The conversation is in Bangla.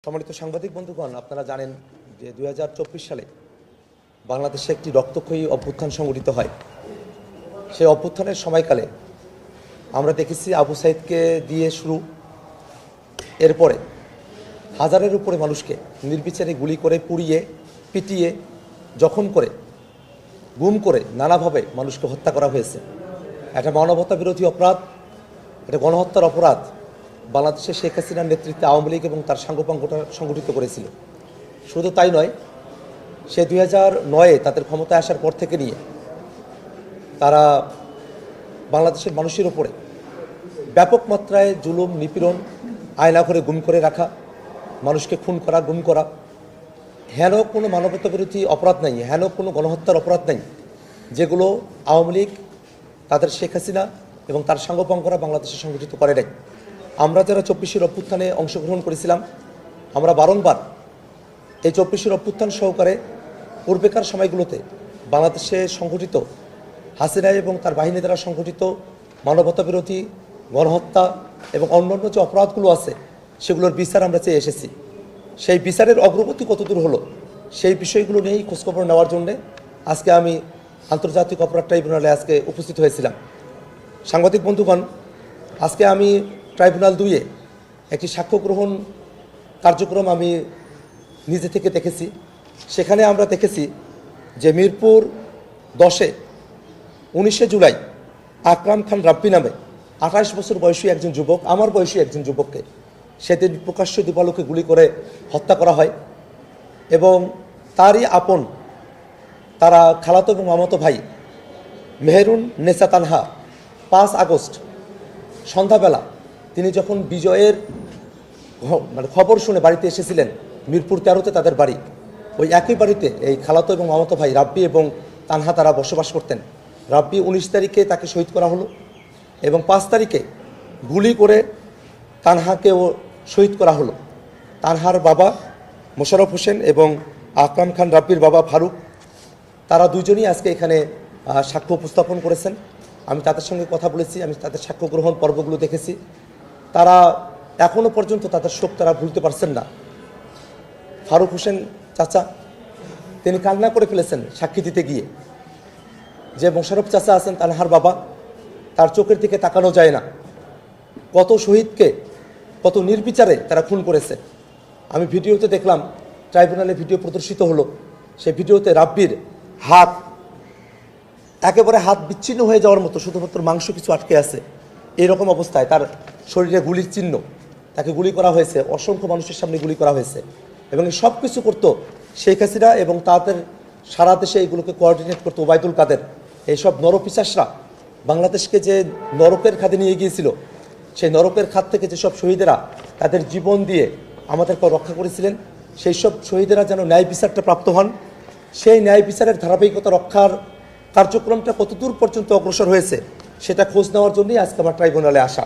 সম্মানিত সাংবাদিক বন্ধুগণ, আপনারা জানেন যে 2024 সালে বাংলাদেশে একটি রক্তক্ষয়ী অভ্যুত্থান সংগঠিত হয়। সেই অভ্যুত্থানের সময়কালে আমরা দেখেছি আবু সাইদকে দিয়ে শুরু, এরপরে হাজারের উপরে মানুষকে নির্বিচারে গুলি করে, পুড়িয়ে, পিটিয়ে, জখম করে, গুম করে নানাভাবে মানুষকে হত্যা করা হয়েছে। একটা মানবতা বিরোধী অপরাধ, এটা গণহত্যার অপরাধ বাংলাদেশে শেখ হাসিনার নেতৃত্বে আওয়ামী লীগ এবং তার সাংগপাঙ্গটা সংগঠিত করেছিল। শুধু তাই নয়, সে 2009-এ তাদের ক্ষমতায় আসার পর থেকে নিয়ে তারা বাংলাদেশের মানুষের উপরে ব্যাপক মাত্রায় জুলুম, নিপীড়ন, আয়নাঘরে গুম করে রাখা, মানুষকে খুন করা, গুম করা, হেন কোনো মানবতা বিরোধী অপরাধ নাই, হেন কোনো গণহত্যার অপরাধ নাই যেগুলো আওয়ামী লীগ, তাদের শেখ হাসিনা এবং তার সাংগপাঙ্গরা বাংলাদেশে সংগঠিত করে নাই। আমরা যারা 24-এর অভ্যুত্থানে অংশগ্রহণ করেছিলাম, আমরা বারংবার এই 24-এর অভ্যুত্থান সহকারে পূর্বেকার সময়গুলোতে বাংলাদেশে সংগঠিত হাসিনা এবং তার বাহিনী দ্বারা সংগঠিত মানবতা বিরোধী গণহত্যা এবং অন্যান্য যে অপরাধগুলো আছে সেগুলোর বিচার আমরা চেয়ে এসেছি। সেই বিচারের অগ্রগতি কতদূর হলো সেই বিষয়গুলো নিয়েই খোঁজখবর নেওয়ার জন্যে আজকে আমি আন্তর্জাতিক অপরাধ ট্রাইব্যুনালে আজকে উপস্থিত হয়েছিলাম। সাংবাদিক বন্ধুগণ, আজকে আমি ট্রাইব্যুনাল 2-এ একটি সাক্ষ্য গ্রহণ কার্যক্রম আমি নিজে থেকে দেখেছি। সেখানে আমরা দেখেছি যে মিরপুর 10-এ 19শে জুলাই আকরাম খান রাব্বি নামে 28 বছর বয়সী একজন যুবক, আমার বয়সী একজন যুবককে সেদিন প্রকাশ্য দিবালোকে গুলি করে হত্যা করা হয় এবং তারই আপন, তারা খালাতো এবং মামাতো ভাই মেহেরুন নেসা তানহা 5 আগস্ট সন্ধ্যাবেলা তিনি যখন বিজয়ের খবর শুনে বাড়িতে এসেছিলেন, মিরপুর 13-তে তাদের বাড়ি, ওই একই বাড়িতে এই খালাতো এবং মামাতো ভাই রাব্বি এবং তানহা তারা বসবাস করতেন। রাব্বি 19 তারিখে তাকে শহীদ করা হলো এবং 5 তারিখে গুলি করে তানহাকেও শহীদ করা হলো। তানহার বাবা মোশাররফ হোসেন এবং আকরাম খান রাব্বির বাবা ফারুক, তারা দুজনই আজকে এখানে সাক্ষ্য উপস্থাপন করেছেন। আমি তাদের সঙ্গে কথা বলেছি, আমি তাদের সাক্ষ্য গ্রহণ পর্বগুলো দেখেছি। তারা এখনও পর্যন্ত তাদের শোক তারা ভুলতে পারছেন না। ফারুক হোসেন চাচা তিনি কান্না করে ফেলেছেন সাক্ষী দিতে গিয়ে, যে মোশাররফ চাচা আছেন তানহার বাবা, তার চোখের দিকে তাকানো যায় না। কত শহীদকে কত নির্বিচারে তারা খুন করেছে। আমি ভিডিওতে দেখলাম, ট্রাইব্যুনালে ভিডিও প্রদর্শিত হলো, সেই ভিডিওতে রাব্বির হাত একেবারে হাত বিচ্ছিন্ন হয়ে যাওয়ার মতো, শুধুমাত্র মাংস কিছু আটকে আছে, এইরকম অবস্থায় তার শরীরে গুলির চিহ্ন, তাকে গুলি করা হয়েছে, অসংখ্য মানুষের সামনে গুলি করা হয়েছে। এবং এই সব কিছু করতো শেখ হাসিনা এবং তাদের সারা দেশে এইগুলোকে কোঅর্ডিনেট করতো ওবায়দুল কাদের। এইসব নরপিশাচরা বাংলাদেশকে যে নরকের খাদে নিয়ে গিয়েছিল, সেই নরকের খাদ থেকে যেসব শহীদেরা তাদের জীবন দিয়ে আমাদেরকে রক্ষা করেছিলেন, সেই সব শহীদেরা যেন ন্যায় বিচারটা প্রাপ্ত হন, সেই ন্যায় বিচারের ধারাবাহিকতা রক্ষার কার্যক্রমটা কতদূর পর্যন্ত অগ্রসর হয়েছে সেটা খোঁজ নেওয়ার জন্যই আজকে আমার ট্রাইব্যুনালে আসা।